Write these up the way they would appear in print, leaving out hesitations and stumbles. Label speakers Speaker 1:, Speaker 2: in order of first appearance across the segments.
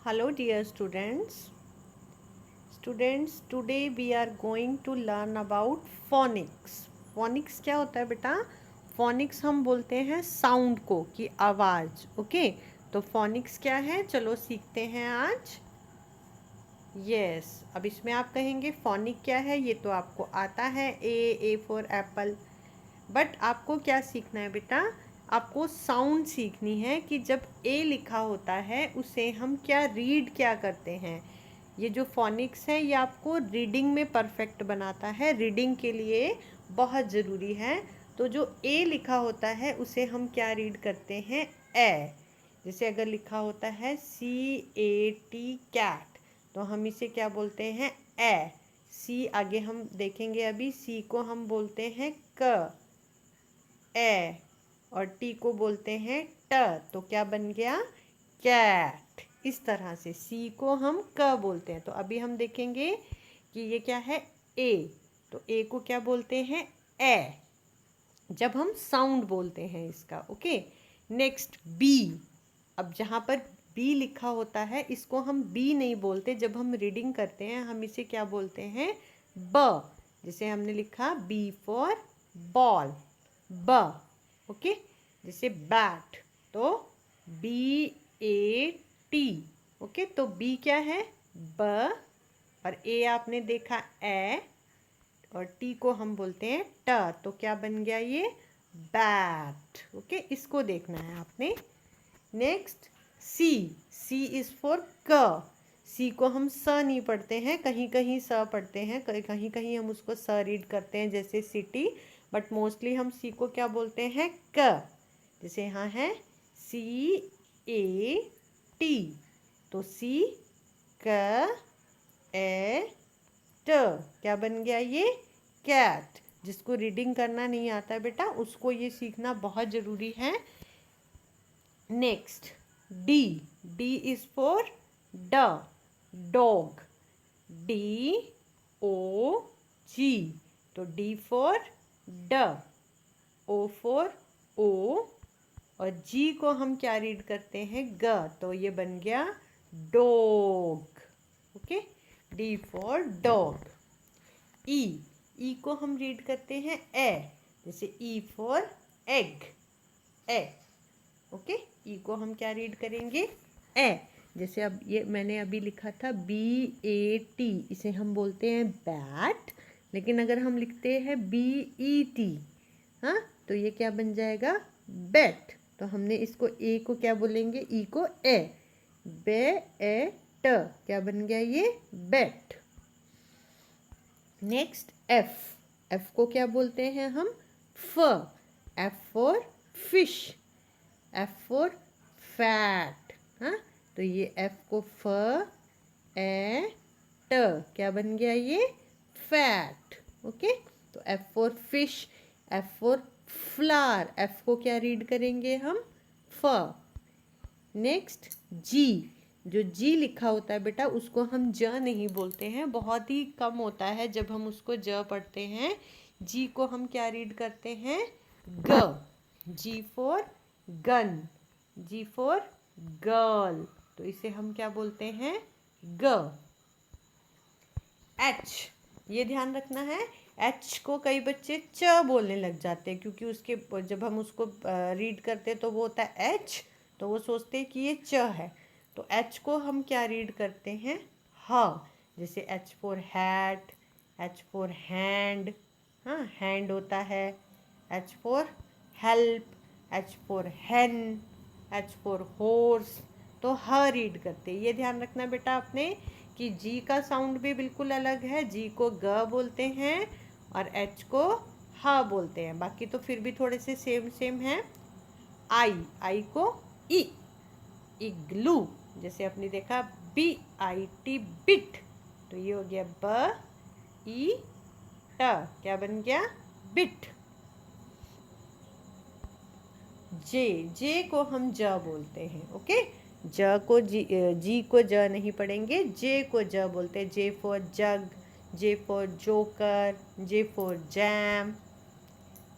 Speaker 1: Hello dear students. Today we are going to learn about phonics. Phonics क्या होता है बेटा? Phonics हम बोलते हैं साउंड को, कि आवाज़. ओके, तो phonics क्या है, चलो सीखते हैं आज. अब इसमें आप कहेंगे phonic क्या है, ये तो आपको आता है, A for apple. बट आपको क्या सीखना है बेटा? आपको साउंड सीखनी है कि जब ए लिखा होता है उसे हम क्या रीड क्या करते हैं. ये जो फोनिक्स है ये आपको रीडिंग में परफेक्ट बनाता है, रीडिंग के लिए बहुत ज़रूरी है. तो जो ए लिखा होता है उसे हम क्या रीड करते हैं, ए. जैसे अगर लिखा होता है CAT कैट, तो हम इसे क्या बोलते हैं, ए. सी आगे हम देखेंगे, अभी सी को हम बोलते हैं क, ए, और टी को बोलते हैं ट. तो क्या बन गया, कैट. इस तरह से सी को हम क बोलते हैं. तो अभी हम देखेंगे कि ये क्या है, ए. तो ए को क्या बोलते हैं, ए, जब हम साउंड बोलते हैं इसका. Okay, next B. अब जहाँ पर बी लिखा होता है इसको हम बी नहीं बोलते, जब हम रीडिंग करते हैं हम इसे क्या बोलते हैं, ब. जैसे हमने लिखा बी फॉर बॉल, ब. ओके, जैसे बैट, तो BAT. ओके, तो बी क्या है, ब, और ए आपने देखा ए, और टी को हम बोलते हैं ट. तो क्या बन गया ये, बैट. ओके, इसको देखना है आपने. Next C. C is for क. सी को हम स नहीं पढ़ते हैं, कहीं कहीं स पढ़ते हैं, कहीं कहीं हम उसको स रीड करते हैं, जैसे सिटी. बट मोस्टली हम सी को क्या बोलते हैं, क. जैसे यहाँ है CAT, तो सी क ए ट. क्या बन गया ये, कैट. जिसको रीडिंग करना नहीं आता बेटा उसको ये सीखना बहुत ज़रूरी है. Next D. D is for ड, डॉग, DOG. तो डी फॉर ड, ओ फॉर ओ, और जी को हम क्या रीड करते हैं, ग. तो ये बन गया dog. Okay, D for dog. E. E को हम रीड करते हैं ए, जैसे E for egg, A. Okay, E को हम क्या रीड करेंगे, ए. जैसे अब ये मैंने अभी लिखा था BAT, इसे हम बोलते हैं बैट, लेकिन अगर हम लिखते हैं BET, हाँ, तो ये क्या बन जाएगा, बैट. तो हमने इसको ए को क्या बोलेंगे, ई को ए, बे ए ट. क्या बन गया ये, बैट. Next F. एफ को क्या बोलते हैं हम, फ. F for fish, F for fat. हाँ, तो ये एफ को फ ए ट. क्या बन गया ये, फैट. ओके, तो F for fish, F for flower. F को क्या रीड करेंगे हम, फ. नेक्स्ट जी. जो जी लिखा होता है बेटा उसको हम ज नहीं बोलते हैं, बहुत ही कम होता है जब हम उसको ज पढ़ते हैं. जी को हम क्या रीड करते हैं, ग. G for gun, G for girl. तो इसे हम क्या बोलते हैं, ग. एच. ये ध्यान रखना है, एच को कई बच्चे च बोलने लग जाते हैं, क्योंकि उसके जब हम उसको रीड करते हैं तो वो होता है एच, तो वो सोचते हैं कि ये च है. तो एच को हम क्या रीड करते हैं, ह. जैसे H for hat, H for hand, हाँ, हैंड होता है. H for help, H for हेन, एच फॉर हॉर्स. तो ह रीड करते हैं. ये ध्यान रखना बेटा आपने कि जी का साउंड भी बिल्कुल अलग है. जी को ग बोलते हैं और एच को ह बोलते हैं, बाकी तो फिर भी थोड़े से सेम सेम हैं. आई. आई को ई, इग्लू. जैसे आपने देखा BIT, बिट. तो ये हो गया ब ई ट. क्या बन गया, बिट. जे. जे को हम ज बोलते हैं. ओके, ज को जी को ज नहीं पढ़ेंगे, जे को ज बोलते हैं. J for jug, J for joker, J for jam.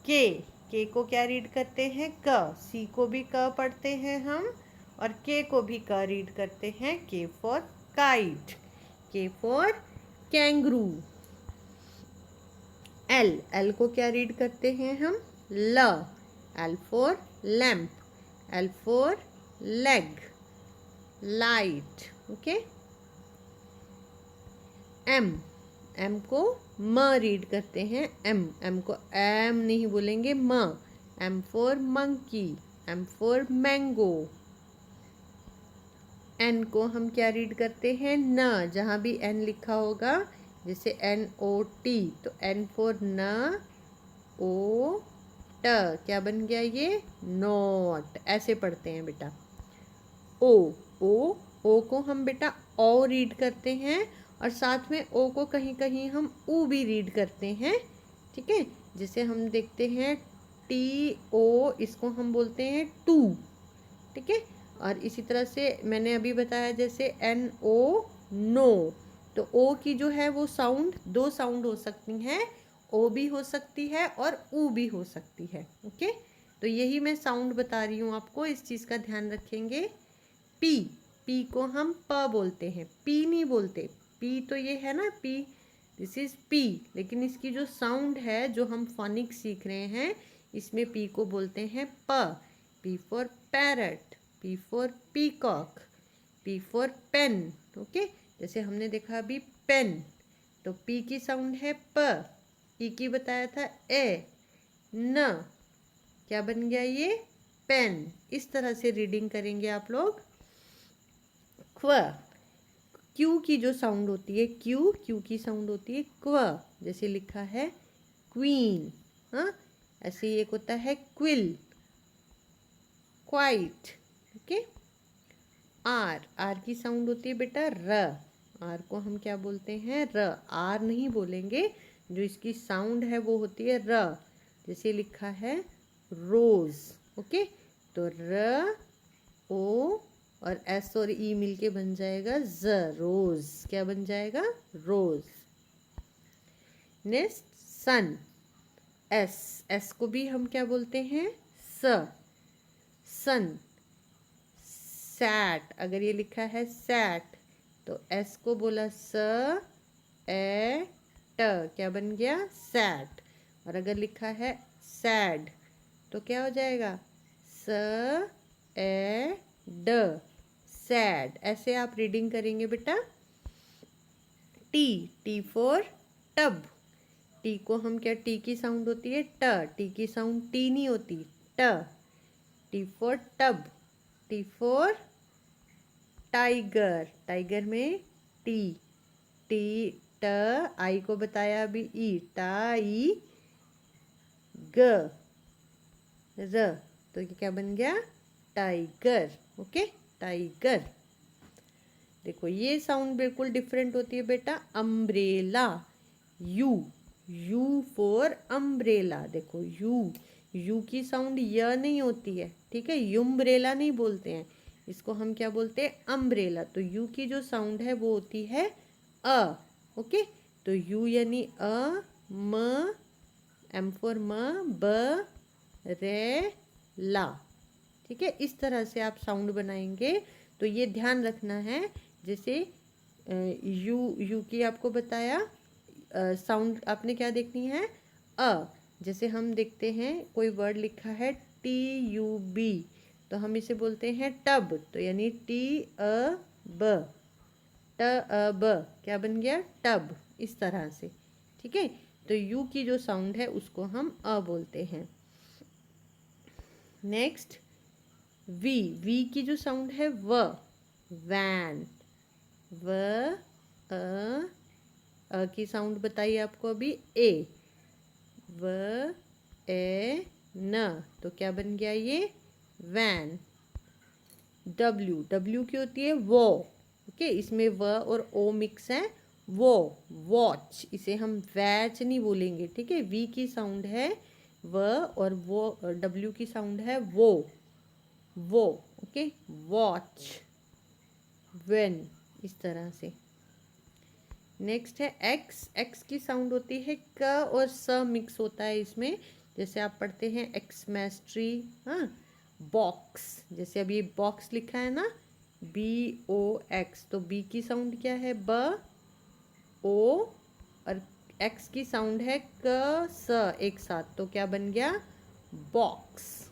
Speaker 1: के. के को क्या रीड करते हैं, क. सी को भी क पढ़ते हैं हम, और के को भी क रीड करते हैं, K for kite, K for kangaroo. L, L को क्या रीड करते हैं हम, ल, L for lamp, L for leg, light, okay. M, M को म रीड करते हैं, एम, एम को एम नहीं बोलेंगे, म, M for monkey, M for mango. N को हम क्या रीड करते हैं, न, जहाँ भी एन लिखा होगा जैसे NOT तो एन फॉर न, ओ ट, क्या बन गया ये, नॉट, ऐसे पढ़ते हैं बेटा। ओ, ओ को हम बेटा ओ रीड करते हैं और साथ में ओ को कहीं कहीं हम ऊ भी रीड करते हैं, ठीक है। जैसे हम देखते हैं TO, इसको हम बोलते हैं टू, ठीक है। और इसी तरह से मैंने अभी बताया जैसे NO, नो, तो ओ की जो है वो साउंड, दो साउंड हो सकती हैं, ओ भी हो सकती है और ऊ भी हो सकती है, ओके। तो यही मैं साउंड बता रही हूँ आपको, इस चीज़ का ध्यान रखेंगे। पी, पी को हम प बोलते हैं, पी नहीं बोलते, पी तो ये है ना पी, दिस इज पी, लेकिन इसकी जो साउंड है जो हम फोनिक सीख रहे हैं इसमें पी को बोलते हैं प। P for parrot, P for peacock, P for pen, okay. जैसे हमने देखा अभी पेन, तो पी की साउंड है प, ई की बताया था ए, न, क्या बन गया ये, पेन। इस तरह से रीडिंग करेंगे आप लोग। क्व, क्यू की जो साउंड होती है, क्यू, क्यू की साउंड होती है क्व, जैसे लिखा है क्वीन, हाँ, ऐसे ही एक होता है quill, quite, okay. R, R की साउंड होती है बेटा र, आर को हम क्या बोलते हैं, र, आर नहीं बोलेंगे, जो इसकी साउंड है वो होती है र, जैसे लिखा है रोज, ओके। तो र, ओ और एस और ई मिलके बन जाएगा ज, रोज, क्या बन जाएगा, रोज। नेक्स्ट सन, एस, एस को भी हम क्या बोलते हैं, स, सन। सैट, अगर ये लिखा है सैट तो एस को बोला स, ए ट, क्या बन गया, सैट। और अगर लिखा है सैड तो क्या हो जाएगा, स, ए ड, सैड। ऐसे आप रीडिंग करेंगे बेटा। T, T for tub, T को हम क्या, टी की साउंड होती है ट, टी की साउंड टी नहीं होती, ट, T for tub, T for tiger, tiger में टी, टी ट, आई को बताया अभी ई, टाई ग र, तो ये क्या बन गया, टाइगर, ओके, टाइगर। देखो ये साउंड बिल्कुल डिफरेंट होती है बेटा। Umbrella, you, you for umbrella, देखो यू, यू की साउंड य नहीं होती है, ठीक है, युम्ब्रेला नहीं बोलते हैं, इसको हम क्या बोलते हैं, अम्ब्रेला। तो यू की जो साउंड है वो होती है अ, ओके। तो यू यानी अ, म, एम फॉर म, ब, रे, ला, ठीक है। इस तरह से आप साउंड बनाएंगे। तो ये ध्यान रखना है, जैसे यू, यू की आपको बताया साउंड आपने क्या देखनी है, अ, जैसे हम देखते हैं कोई वर्ड लिखा है TUB तो हम इसे बोलते हैं टब, तो यानी TAB, TAB, क्या बन गया, टब, इस तरह से, ठीक है। तो यू की जो साउंड है उसको हम अ बोलते हैं। नेक्स्ट वी, वी की जो साउंड है व, वैन, व, की साउंड बताइए आपको अभी ए, व, ए, न, तो क्या बन गया ये, वैन। डब्ल्यू, डब्ल्यू की होती है वो, ओके, इसमें व और ओ मिक्स है, वो, वॉच, इसे हम वैच नहीं बोलेंगे, ठीक है। वी की साउंड है व और वो, डब्ल्यू की साउंड है वो, ओके, वॉच, वेन, इस तरह से। नेक्स्ट है एक्स, एक्स की साउंड होती है क और स मिक्स होता है इसमें, जैसे आप पढ़ते हैं एक्समेस्ट्री, हाँ, बॉक्स, जैसे अब ये बॉक्स लिखा है ना, BOX, तो बी की साउंड क्या है, ब, ओ, और एक्स की साउंड है क, स एक साथ, तो क्या बन गया, बॉक्स।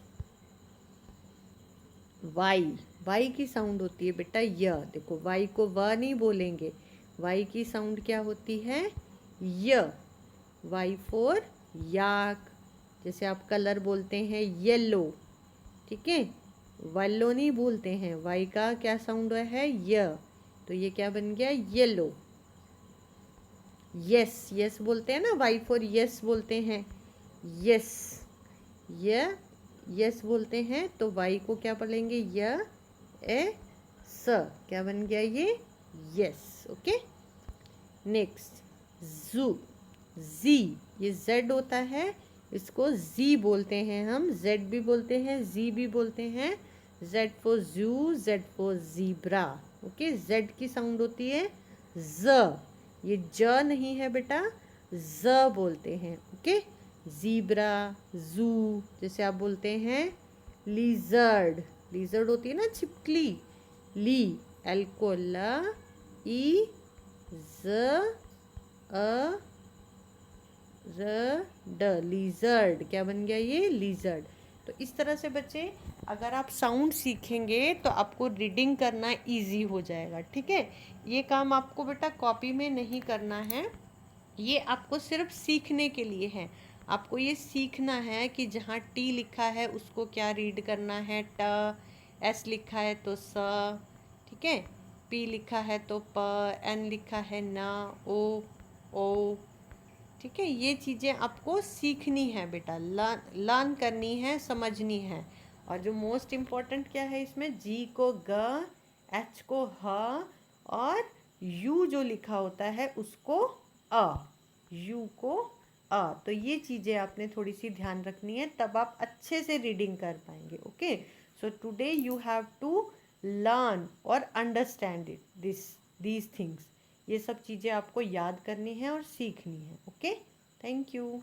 Speaker 1: वाई, वाई की साउंड होती है बेटा य, देखो वाई को व नहीं बोलेंगे, वाई की साउंड क्या होती है, य। वाई फॉर याक, जैसे आप कलर बोलते हैं येलो, ठीक है, वालो नहीं बोलते हैं, वाई का क्या साउंड है, य, तो ये क्या बन गया, येलो। यस, यस बोलते हैं ना, वाई फॉर यस बोलते हैं, यस, य, यस बोलते हैं, तो वाई को क्या पढ़ेंगे, य ए स, क्या बन गया ये, यस। ओके, नेक्स्ट जू, जी, ये जेड होता है, इसको जी बोलते हैं हम, जेड भी बोलते हैं, जी भी बोलते हैं, जेड फॉर जू, Z for zebra. Okay, Z की साउंड होती है ज, ये ज नहीं है बेटा, ज बोलते हैं। ओके, जीब्रा, जू, जैसे आप बोलते हैं लिजर्ड, लिजर्ड होती है ना छिपकली, ली, एल को ल, ई, ज, अ, र, ड, लीजर्ड, क्या बन गया ये, लीजर्ड। तो इस तरह से बच्चे अगर आप साउंड सीखेंगे तो आपको रीडिंग करना इजी हो जाएगा, ठीक है। ये काम आपको बेटा कॉपी में नहीं करना है, ये आपको सिर्फ सीखने के लिए है। आपको ये सीखना है कि जहाँ टी लिखा है उसको क्या रीड करना है, ट, एस लिखा है तो स, ठीक है, पी लिखा है तो प, एन लिखा है न, ओ, ठीक है। ये चीज़ें आपको सीखनी है बेटा, लर्न करनी है, समझनी है। और जो मोस्ट इम्पॉर्टेंट क्या है इसमें, जी को ग, एच को ह, और यू जो लिखा होता है उसको अ, यू को अ, तो ये चीज़ें आपने थोड़ी सी ध्यान रखनी है, तब आप अच्छे से रीडिंग कर पाएंगे। Okay, so today you have to learn और अंडरस्टैंड इट, दीज थिंग्स, ये सब चीज़ें आपको याद करनी है और सीखनी है। Okay, thank you.